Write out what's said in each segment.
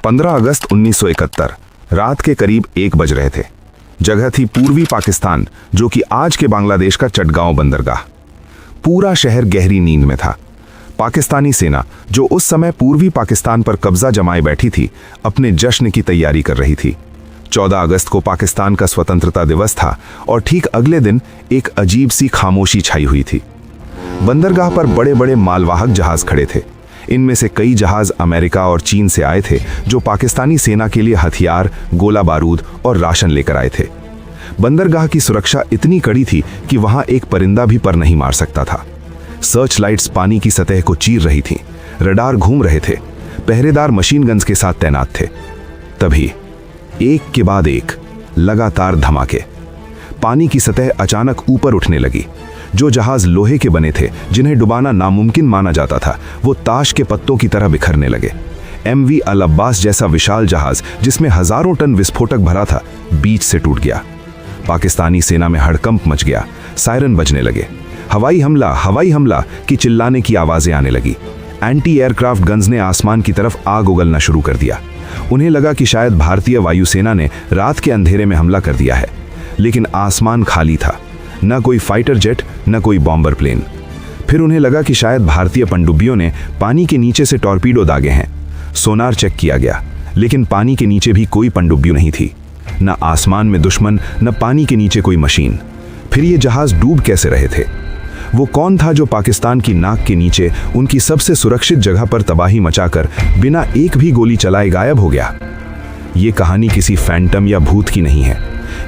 15 अगस्त 1971 रात के करीब 1 बज रहे थे। जगह थी पूर्वी पाकिस्तान, जो कि आज के बांग्लादेश का चटगांव बंदरगाह। पूरा शहर गहरी नींद में था। पाकिस्तानी सेना, जो उस समय पूर्वी पाकिस्तान पर कब्जा जमाए बैठी थी, अपने जश्न की तैयारी कर रही थी। 14 अगस्त को पाकिस्तान का स्वतंत्रता दिवस था और ठीक अगले दिन एक अजीब सी खामोशी छाई हुई थी। बंदरगाह पर बड़े बड़े मालवाहक जहाज खड़े थे। इनमें से कई जहाज अमेरिका और चीन से आए थे, जो पाकिस्तानी सेना के लिए हथियार, गोला बारूद और राशन लेकर आए थे। बंदरगाह की सुरक्षा इतनी कड़ी थी कि वहां एक परिंदा भी पर नहीं मार सकता था। सर्च लाइट्स पानी की सतह को चीर रही थीं, रडार घूम रहे थे, पहरेदार मशीन गन्स के साथ तैनात थे। तभी एक के बाद एक लगातार धमाके। पानी की सतह अचानक ऊपर उठने लगी। जो जहाज लोहे के बने थे, जिन्हें डुबाना नामुमकिन माना जाता था, वो ताश के पत्तों की तरह बिखरने लगे। MV अल अब्बास जैसा विशाल जहाज, जिसमें हजारों टन विस्फोटक भरा था, बीच से टूट गया। पाकिस्तानी सेना में हड़कंप मच गया। सायरन बजने लगे। हवाई हमला की चिल्लाने की आवाजें आने लगी। एंटी एयरक्राफ्ट गन्स ने आसमान की तरफ आग उगलना शुरू कर दिया। उन्हें लगा कि शायद भारतीय वायुसेना ने रात के अंधेरे में हमला कर दिया है, लेकिन आसमान खाली था। न कोई फाइटर जेट, न कोई बॉम्बर प्लेन। फिर उन्हें लगा कि शायद भारतीय पनडुब्बियों ने पानी के नीचे से टॉर्पीडो दागे हैं। सोनार चेक किया गया, लेकिन पानी के नीचे भी कोई पनडुब्बी नहीं थी। न आसमान में दुश्मन, न पानी के नीचे कोई मशीन। फिर ये जहाज डूब कैसे रहे थे? वो कौन था जो पाकिस्तान की नाक के नीचे उनकी सबसे सुरक्षित जगह पर तबाही मचाकर बिना एक भी गोली चलाए गायब हो गया? ये कहानी किसी फैंटम या भूत की नहीं है।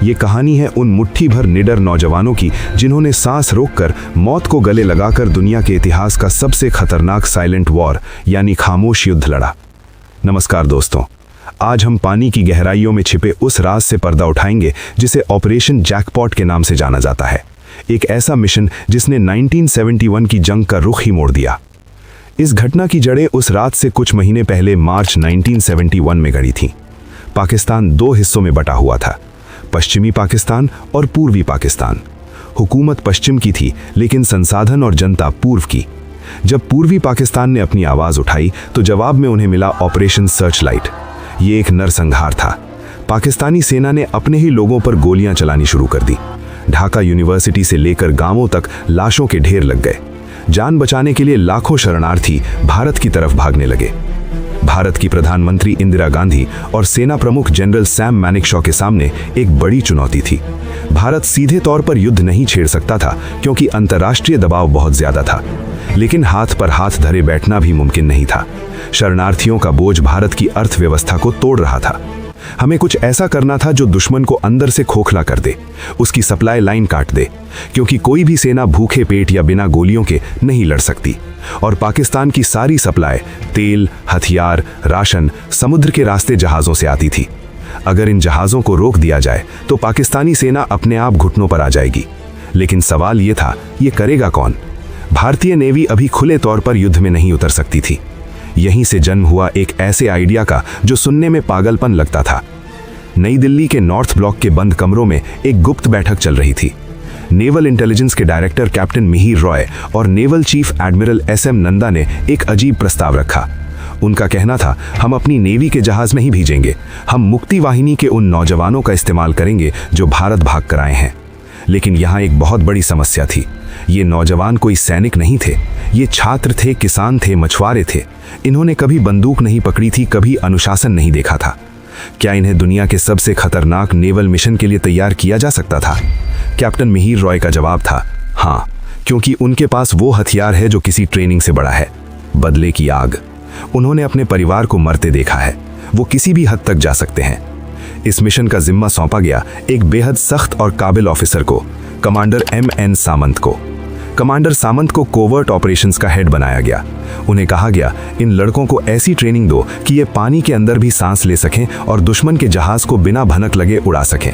ये कहानी है उन मुट्ठी भर निडर नौजवानों की, जिन्होंने सांस रोककर, मौत को गले लगाकर दुनिया के इतिहास का सबसे खतरनाक साइलेंट वॉर यानी खामोश युद्ध लड़ा। नमस्कार दोस्तों, आज हम पानी की गहराइयों में छिपे उस राज से पर्दा उठाएंगे जिसे ऑपरेशन जैकपॉट के नाम से जाना जाता है। एक ऐसा मिशन जिसने 1971 की जंग का रुख ही मोड़ दिया। इस घटना की जड़ें उस रात से कुछ महीने पहले मार्च 1971 में गड़ी थीं। पाकिस्तान 2 हिस्सों में बटा हुआ था, पश्चिमी पाकिस्तान और पूर्वी पाकिस्तान। हुकूमत पश्चिम की थी, लेकिन संसाधन और जनता पूर्व की। जब पूर्वी पाकिस्तान ने अपनी आवाज उठाई, तो जवाब में उन्हें मिला ऑपरेशन सर्च लाइट। ये एक नरसंहार था। पाकिस्तानी सेना ने अपने ही लोगों पर गोलियां चलानी शुरू कर दी। ढाका यूनिवर्सिटी से लेकर गांवों तक लाशों के ढेर लग गए। जान बचाने के लिए लाखों शरणार्थी भारत की तरफ भागने लगे। भारत की प्रधानमंत्री इंदिरा गांधी और सेना प्रमुख जनरल सैम मैनेकशॉ के सामने एक बड़ी चुनौती थी। भारत सीधे तौर पर युद्ध नहीं छेड़ सकता था, क्योंकि अंतर्राष्ट्रीय दबाव बहुत ज्यादा था, लेकिन हाथ पर हाथ धरे बैठना भी मुमकिन नहीं था। शरणार्थियों का बोझ भारत की अर्थव्यवस्था को तोड़ रहा था। हमें कुछ ऐसा करना था जो दुश्मन को अंदर से खोखला कर दे, उसकी सप्लाई लाइन काट दे, क्योंकि कोई भी सेना भूखे पेट या बिना गोलियों के नहीं लड़ सकती। और पाकिस्तान की सारी सप्लाई, तेल, हथियार, राशन समुद्र के रास्ते जहाज़ों से आती थी। अगर इन जहाज़ों को रोक दिया जाए तो पाकिस्तानी सेना अपने आप घुटनों पर आ जाएगी। लेकिन सवाल ये था, ये करेगा कौन? भारतीय नेवी अभी खुले तौर पर युद्ध में नहीं उतर सकती थी। यहीं से जन्म हुआ एक ऐसे आइडिया का जो सुनने में पागलपन लगता था। नई दिल्ली के नॉर्थ ब्लॉक के बंद कमरों में एक गुप्त बैठक चल रही थी। नेवल इंटेलिजेंस के डायरेक्टर कैप्टन मिहिर रॉय और naval chief admiral SM Nanda ने एक अजीब प्रस्ताव रखा। उनका कहना था, हम अपनी नेवी के जहाज नहीं भेजेंगे, हम मुक्ति वाहिनी के उन नौजवानों का इस्तेमाल करेंगे जो भारत भाग कर आए हैं। लेकिन यहाँ एक बहुत बड़ी समस्या थी। ये नौजवान कोई सैनिक नहीं थे। ये छात्र थे, किसान थे, मछुआरे थे। इन्होंने कभी बंदूक नहीं पकड़ी थी, कभी अनुशासन नहीं देखा था। क्या इन्हें दुनिया के सबसे खतरनाक नेवल मिशन के लिए तैयार किया जा सकता था? कैप्टन मिहिर रॉय का जवाब था, हाँ, क्योंकि उनके पास वो हथियार है जो किसी ट्रेनिंग से बड़ा है, बदले की आग। उन्होंने अपने परिवार को मरते देखा है, वो किसी भी हद तक जा सकते हैं। इस मिशन का जिम्मा सौंपा गया एक बेहद सख्त और काबिल ऑफिसर को, कमांडर MN सामंत को। कमांडर सामंत को कोवर्ट ऑपरेशंस का हेड बनाया गया। उन्हें कहा गया, इन लड़कों को ऐसी ट्रेनिंग दो कि ये पानी के अंदर भी सांस ले सकें और दुश्मन के जहाज को बिना भनक लगे उड़ा सकें।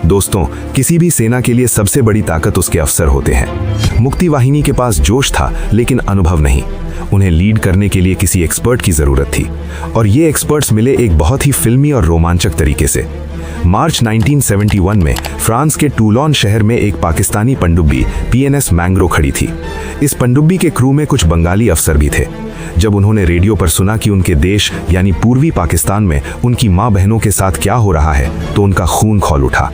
दोस्तों, किसी भी सेना के लिए सबसे बड़ी ताकत उसके अफसर होते हैं। मुक्ति वाहिनी के पास जोश था, लेकिन अनुभव नहीं। उन्हें लीड करने के लिए किसी एक्सपर्ट की जरूरत थी, और ये एक्सपर्ट्स मिले एक बहुत ही फिल्मी और रोमांचक तरीके से। मार्च 1971 में फ्रांस के टूलोन शहर में एक पाकिस्तानी पनडुब्बी PNS मैंग्रो खड़ी थी। इस पनडुब्बी के क्रू में कुछ बंगाली अफसर भी थे। जब उन्होंने रेडियो पर सुना कि उनके देश यानी पूर्वी पाकिस्तान में उनकी माँ बहनों के साथ क्या हो रहा है तो उनका खून खौल उठा।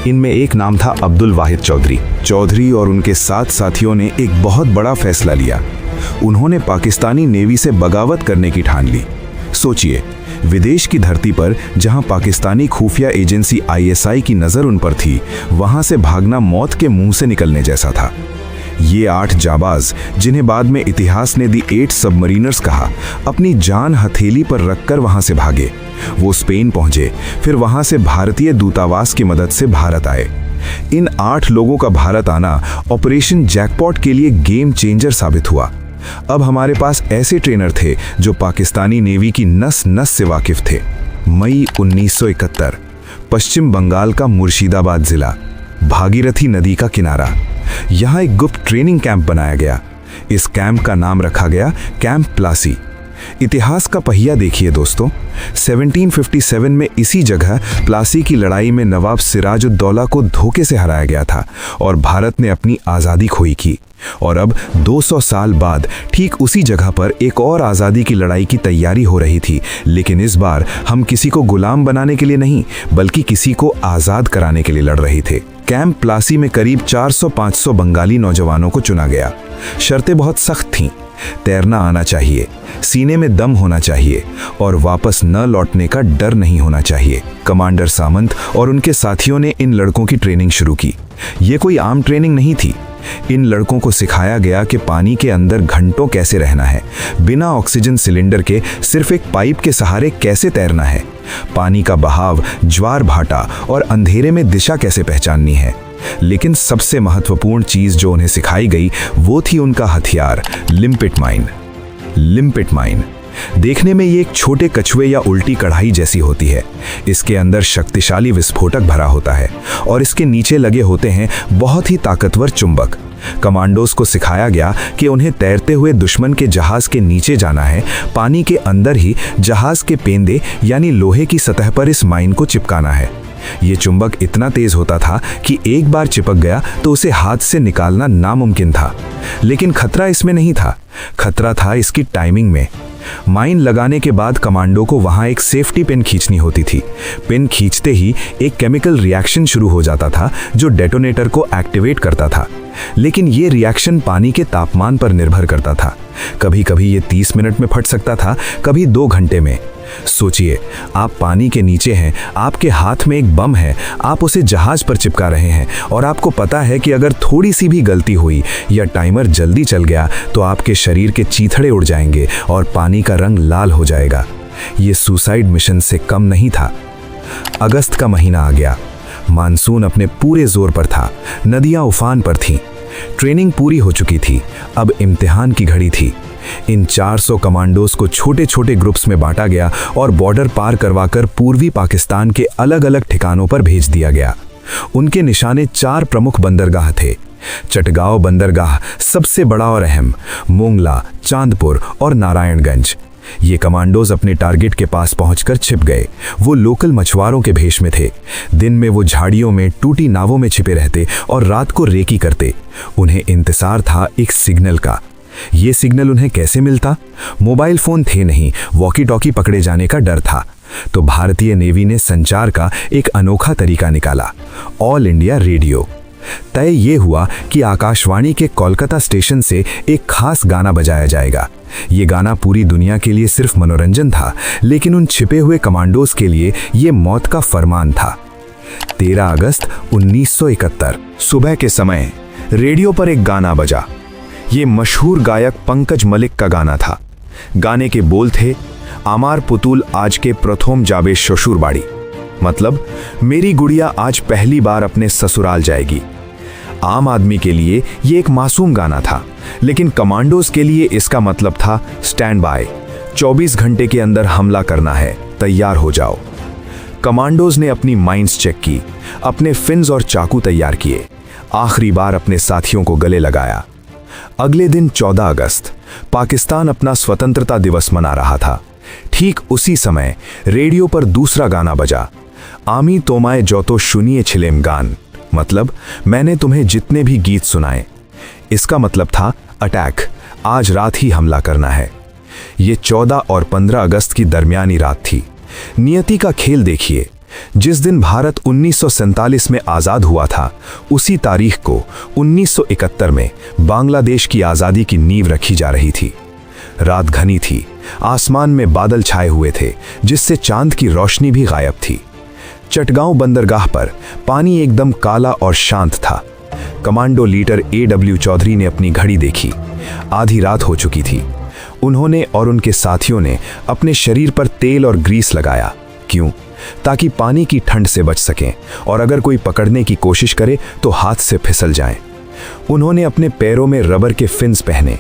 इनमें एक नाम था अब्दुल वाहिद चौधरी और उनके 7 साथियों ने एक बहुत बड़ा फैसला लिया। उन्होंने पाकिस्तानी नेवी से बगावत करने की ठान ली। सोचिए, विदेश की धरती पर जहां पाकिस्तानी खुफिया एजेंसी ISI की नज़र उन पर थी, वहां से भागना मौत के मुंह से निकलने जैसा था। ये 8 जाबाज, जिन्हें बाद में इतिहास ने दी 8 सबमरीनर्स कहा, अपनी जान हथेली पर रखकर वहां से भागे। वो स्पेन पहुंचे, फिर वहां से भारतीय दूतावास की मदद से भारत आए। इन 8 लोगों का भारत आना ऑपरेशन जैकपॉट के लिए गेम चेंजर साबित हुआ। अब हमारे पास ऐसे ट्रेनर थे जो पाकिस्तानी नेवी की नस नस से वाकिफ थे। मई 1971, पश्चिम बंगाल का मुर्शिदाबाद जिला, भागीरथी नदी का किनारा। यहाँ एक गुप्त ट्रेनिंग कैंप बनाया गया। इस कैंप का नाम रखा गया कैंप प्लासी। इतिहास का पहिया देखिए दोस्तों, 1757 में इसी जगह प्लासी की लड़ाई में नवाब सिराजुद्दौला को धोखे से हराया गया था और भारत ने अपनी आज़ादी खोई की। और अब 200 साल बाद ठीक उसी जगह पर एक और आज़ादी की लड़ाई की तैयारी हो रही थी, लेकिन इस बार हम किसी को गुलाम बनाने के लिए नहीं, बल्कि किसी को आज़ाद कराने के लिए लड़ रहे थे। कैंप प्लासी में करीब 400-500 बंगाली नौजवानों को चुना गया। शर्तें बहुत सख्त थीं। तैरना आना चाहिए, सीने में दम होना चाहिए और वापस न लौटने का डर नहीं होना चाहिए। कमांडर सामंत और उनके साथियों ने इन लड़कों की ट्रेनिंग शुरू की। ये कोई आम ट्रेनिंग नहीं थी। इन लड़कों को सिखाया गया कि पानी के अंदर घंटों कैसे रहना है, बिना ऑक्सीजन सिलेंडर के सिर्फ एक पाइप के सहारे कैसे तैरना है, पानी का बहाव, ज्वार भाटा और अंधेरे में दिशा कैसे पहचाननी है। लेकिन सबसे महत्वपूर्ण चीज जो उन्हें सिखाई गई वो थी उनका हथियार, लिम्पिट माइन। लिम्पिट माइन देखने में ये एक छोटे कछुए या उल्टी कढ़ाई जैसी होती है। इसके अंदर शक्तिशाली विस्फोटक भरा होता है और इसके नीचे लगे होते हैं बहुत ही ताकतवर चुंबक। कमांडोज को सिखाया गया कि उन्हें तैरते हुए दुश्मन के जहाज के नीचे जाना है, पानी के अंदर ही जहाज के पेंदे यानी लोहे की सतह पर इस माइन को चिपकाना है। ये चुंबक इतना तेज होता था कि एक बार चिपक गया तो उसे हाथ से निकालना नामुमकिन था। लेकिन खतरा इसमें नहीं था, खतरा था इसकी टाइमिंग में। माइन लगाने के बाद कमांडो को वहां एक सेफ्टी पिन खींचनी होती थी। पिन खींचते ही एक केमिकल रिएक्शन शुरू हो जाता था जो डेटोनेटर को एक्टिवेट करता था। लेकिन ये रिएक्शन पानी के तापमान पर निर्भर करता था। कभी कभी ये 30 मिनट में फट सकता था, कभी 2 घंटे में। सोचिए, आप पानी के नीचे हैं, आपके हाथ में एक बम है, आप उसे जहाज पर चिपका रहे हैं और आपको पता है कि अगर थोड़ी सी भी गलती हुई या टाइमर जल्दी चल गया तो आपके शरीर के चीथड़े उड़ जाएंगे और पानी का रंग लाल हो जाएगा। ये सुसाइड मिशन से कम नहीं था। अगस्त का महीना आ गया। मानसून अपने पूरे जोर पर था, नदियां उफान पर थीं। ट्रेनिंग पूरी हो चुकी थी, अब इम्तिहान की घड़ी थी। इन 400 कमांडोज को छोटे छोटे ग्रुप्स में बांटा गया और बॉर्डर पार करवाकर पूर्वी पाकिस्तान के अलग अलग ठिकानों पर भेज दिया गया। उनके निशाने 4 प्रमुख बंदरगाह थे। चटगांव बंदरगाह सबसे बड़ा और अहम, मोंगला, चांदपुर और नारायणगंज। ये कमांडोज अपने टारगेट के पास पहुंचकर छिप गए। वो लोकल मछुआरों के भेष में थे। दिन में वो झाड़ियों में टूटी नावों में छिपे रहते और रात को रेकी करते। उन्हें इंतजार था एक सिग्नल का। ये सिग्नल उन्हें कैसे मिलता? मोबाइल फोन थे नहीं, वॉकी टॉकी पकड़े जाने का डर था। तो भारतीय नेवी ने संचार का एक अनोखा तरीका निकाला, ऑल इंडिया रेडियो। तय ये हुआ कि आकाशवाणी के कोलकाता स्टेशन से एक खास गाना बजाया जाएगा। ये गाना पूरी दुनिया के लिए सिर्फ मनोरंजन था, लेकिन उन छिपे हुए कमांडोज के लिए ये मौत का फरमान था। 13 अगस्त 1971 सुबह के समय रेडियो पर एक गाना बजा। ये मशहूर गायक पंकज मलिक का गाना था। गाने के बोल थे, आमार पुतुल आज के प्रथम जाबे শ্বশুর বাড়ি, मतलब मेरी गुड़िया आज पहली बार अपने ससुराल जाएगी। आम आदमी के लिए ये एक मासूम गाना था, लेकिन कमांडोज के लिए इसका मतलब था स्टैंड बाय, 24 घंटे के अंदर हमला करना है, तैयार हो जाओ। कमांडोज ने अपनी माइंस चेक की, अपने फिन्स और चाकू तैयार किए, आखिरी बार अपने साथियों को गले लगाया। अगले दिन 14 अगस्त पाकिस्तान अपना स्वतंत्रता दिवस मना रहा था। ठीक उसी समय रेडियो पर दूसरा गाना बजा, आमी तोमाए जौतो शुनिए छिलेम गान, मतलब मैंने तुम्हें जितने भी गीत सुनाए। इसका मतलब था अटैक, आज रात ही हमला करना है। ये 14 और 15 अगस्त की दरमियानी रात थी। नियति का खेल देखिए, जिस दिन भारत 1947 में आज़ाद हुआ था, उसी तारीख को 1971 में बांग्लादेश की आज़ादी की नींव रखी जा रही थी। रात घनी थी, आसमान में बादल छाए हुए थे, जिससे चांद की रोशनी भी गायब थी। चटगांव बंदरगाह पर पानी एकदम काला और शांत था। कमांडो लीडर AW चौधरी ने अपनी घड़ी देखी, आधी रात हो चुकी थी। उन्होंने और उनके साथियों ने अपने शरीर पर तेल और ग्रीस लगाया। क्यों? ताकि पानी की ठंड से बच सकें और अगर कोई पकड़ने की कोशिश करे तो हाथ से फिसल जाएं। उन्होंने अपने पैरों में रबर के फिन्स पहने,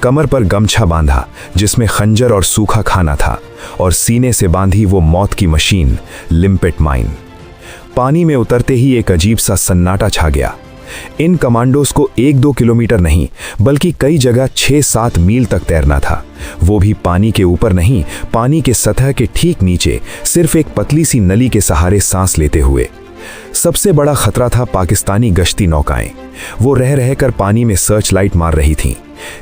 कमर पर गमछा बांधा जिसमें खंजर और सूखा खाना था, और सीने से बांधी वो मौत की मशीन, लिम्पेट माइन। पानी में उतरते ही एक अजीब सा सन्नाटा छा गया। इन कमांडोज को 1-2 किलोमीटर नहीं बल्कि कई जगह 6-7 मील तक तैरना था, वो भी पानी के ऊपर नहीं, पानी के सतह के ठीक नीचे, सिर्फ एक पतली सी नली के सहारे सांस लेते हुए। सबसे बड़ा खतरा था पाकिस्तानी गश्ती नौकाएं। वो रह रहकर पानी में सर्च लाइट मार रही थीं।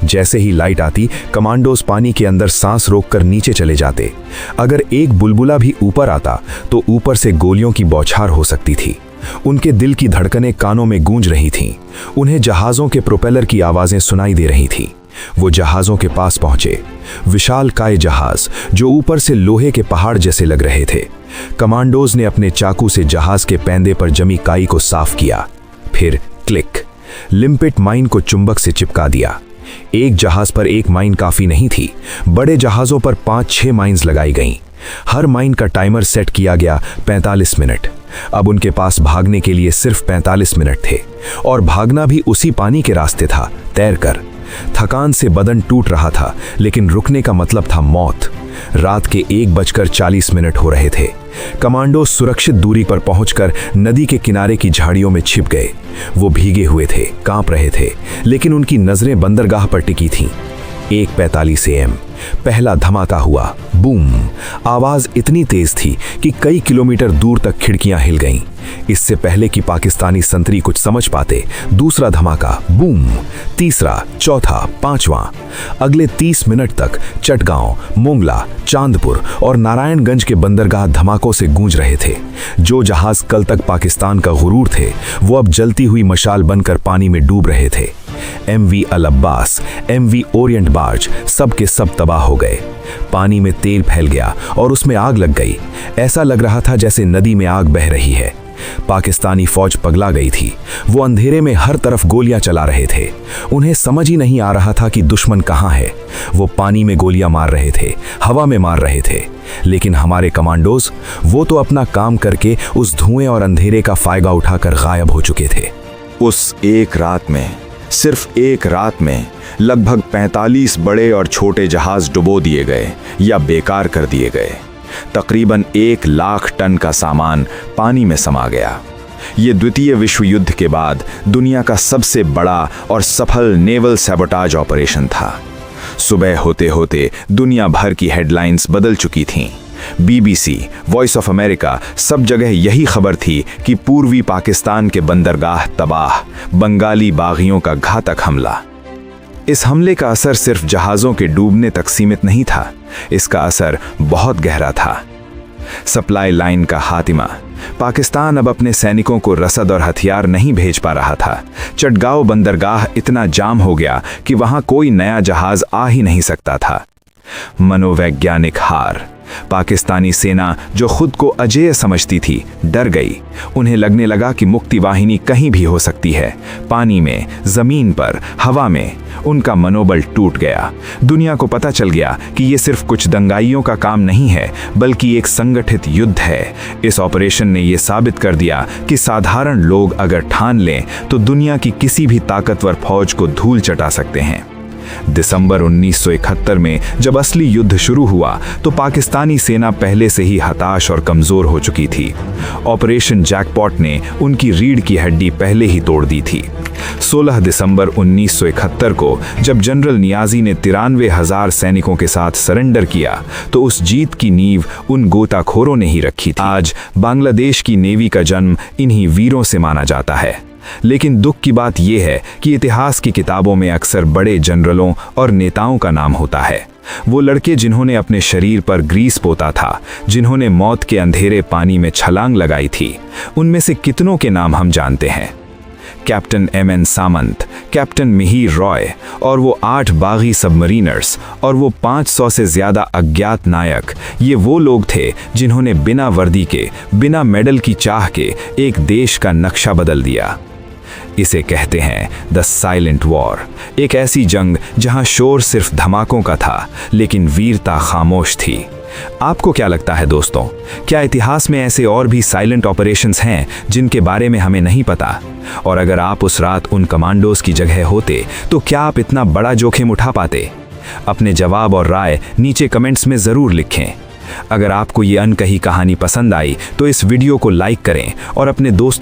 जैसे ही लाइट आती, कमांडोज पानी के अंदर सांस रोककर नीचे चले जाते। अगर एक बुलबुला भी ऊपर आता तो ऊपर से गोलियों की बौछार हो सकती थी। उनके दिल की धड़कनें कानों में गूंज रही थीं। उन्हें जहाज़ों के प्रोपेलर की आवाज़ें सुनाई दे रही थीं। वो जहाज़ों के पास पहुंचे, विशालकाय जहाज़ जो ऊपर से लोहे के पहाड़ जैसे लग रहे थे। कमांडोज ने अपने चाकू से जहाज़ के पैंदे पर जमी काई को साफ किया। फिर क्लिक, लिम्पेट माइन को चुंबक से चिपका दिया। एक जहाज़ पर एक माइन काफ़ी नहीं थी, बड़े जहाज़ों पर 5-6 माइन्स लगाई गईं। हर माइन का टाइमर सेट किया गया 45 मिनट। अब उनके पास भागने के लिए सिर्फ 45 मिनट थे, और भागना भी उसी पानी के रास्ते था, तैरकर। थकान से बदन टूट रहा था, लेकिन रुकने का मतलब था मौत। रात के 1:40 हो रहे थे। कमांडो सुरक्षित दूरी पर पहुंचकर नदी के किनारे की झाड़ियों में छिप गए। वो भीगे हुए थे, कांप रहे थे, लेकिन उनकी नजरें बंदरगाह पर टिकी थीं। 1:45 AM पहला धमाका हुआ। बूम! आवाज इतनी तेज थी कि कई किलोमीटर दूर तक खिड़कियां हिल गईं। इससे पहले कि पाकिस्तानी संतरी कुछ समझ पाते, दूसरा धमाका, बूम! तीसरा, चौथा, पांचवां। अगले 30 मिनट तक चटगांव, मोंगला, चांदपुर और नारायणगंज के बंदरगाह धमाकों से गूंज रहे थे। जो जहाज कल तक पाकिस्तान का गुरूर थे, वो अब जलती हुई मशाल बनकर पानी में डूब रहे थे। MV अल अब्बास, MV ओरिएंट बार्ज, सब के सब तबाह हो गए। पानी में तेल फैल गया और उसमें आग लग गई। ऐसा लग रहा था जैसे नदी में आग बह रही है। पाकिस्तानी फौज पगला गई थी। वो अंधेरे में हर तरफ गोलियां चला रहे थे। उन्हें समझ ही नहीं आ रहा था कि दुश्मन कहां है। वो पानी में गोलियां मार रहे थे, हवा में मार रहे थे, लेकिन हमारे कमांडोज, वो तो अपना काम करके उस धुएं और अंधेरे का फायदा उठाकर गायब हो चुके थे। उस एक रात में, सिर्फ एक रात में लगभग 45 बड़े और छोटे जहाज डुबो दिए गए या बेकार कर दिए गए। तकरीबन 1 लाख टन का सामान पानी में समा गया। ये द्वितीय विश्व युद्ध के बाद दुनिया का सबसे बड़ा और सफल नेवल सैबोटाज ऑपरेशन था। सुबह होते होते दुनिया भर की हेडलाइंस बदल चुकी थीं। BBC, वॉइस ऑफ अमेरिका, सब जगह यही खबर थी कि पूर्वी पाकिस्तान के बंदरगाह तबाह, बंगाली बागियों का घातक हमला। इस हमले का असर सिर्फ जहाज़ों के डूबने तक सीमित नहीं था, इसका असर बहुत गहरा था। सप्लाई लाइन का खात्मा। पाकिस्तान अब अपने सैनिकों को रसद और हथियार नहीं भेज पा रहा था। चटगांव बंदरगाह इतना जाम हो गया कि वहां कोई नया जहाज आ ही नहीं सकता था। मनोवैज्ञानिक हार। पाकिस्तानी सेना, जो खुद को अजेय समझती थी, डर गई। उन्हें लगने लगा कि मुक्ति वाहिनी कहीं भी हो सकती है, पानी में, जमीन पर, हवा में। उनका मनोबल टूट गया। दुनिया को पता चल गया कि ये सिर्फ कुछ दंगाइयों का काम नहीं है, बल्कि एक संगठित युद्ध है। इस ऑपरेशन ने यह साबित कर दिया कि साधारण लोग अगर ठान लें तो दुनिया की किसी भी ताकतवर फौज को धूल चटा सकते हैं। दिसंबर 1971 में जब असली युद्ध शुरू हुआ तो पाकिस्तानी सेना पहले से ही हताश और कमजोर हो चुकी थी। ऑपरेशन जैकपॉट ने उनकी रीढ़ की हड्डी पहले ही तोड़ दी थी। 16 दिसंबर 1971 को जब जनरल नियाजी ने 93,000 सैनिकों के साथ सरेंडर किया तो उस जीत की नींव उन गोताखोरों ने ही रखी थी। आज बांग्लादेश की नेवी का जन्म इन्हीं वीरों से माना जाता है। लेकिन दुख की बात यह है कि इतिहास की किताबों में अक्सर बड़े जनरलों और नेताओं का नाम होता है, वो लड़के जिन्होंने अपने शरीर पर ग्रीस पोता था, जिन्होंने मौत के अंधेरे पानी में छलांग लगाई थी, उनमें से कितनों के नाम हम जानते हैं? Captain M N. Samant, captain Mihir Roy और वो 8 बागी सबमरीनर्स और वो 500 से ज़्यादा अज्ञात नायक, ये वो लोग थे जिन्होंने बिना वर्दी के, बिना मेडल की चाह के एक देश का नक्शा बदल दिया। इसे कहते हैं द साइलेंट वॉर, एक ऐसी जंग जहां शोर सिर्फ धमाकों का था लेकिन वीरता खामोश थी। आपको क्या लगता है दोस्तों, क्या इतिहास में ऐसे और भी साइलेंट ऑपरेशंस हैं जिनके बारे में हमें नहीं पता? और अगर आप उस रात उन कमांडोज की जगह होते तो क्या आप इतना बड़ा जोखिम उठा पाते? अपने जवाब और राय नीचे कमेंट्स में ज़रूर लिखें। अगर आपको ये अनकही कहानी पसंद आई तो इस वीडियो को लाइक करें और अपने दोस्तों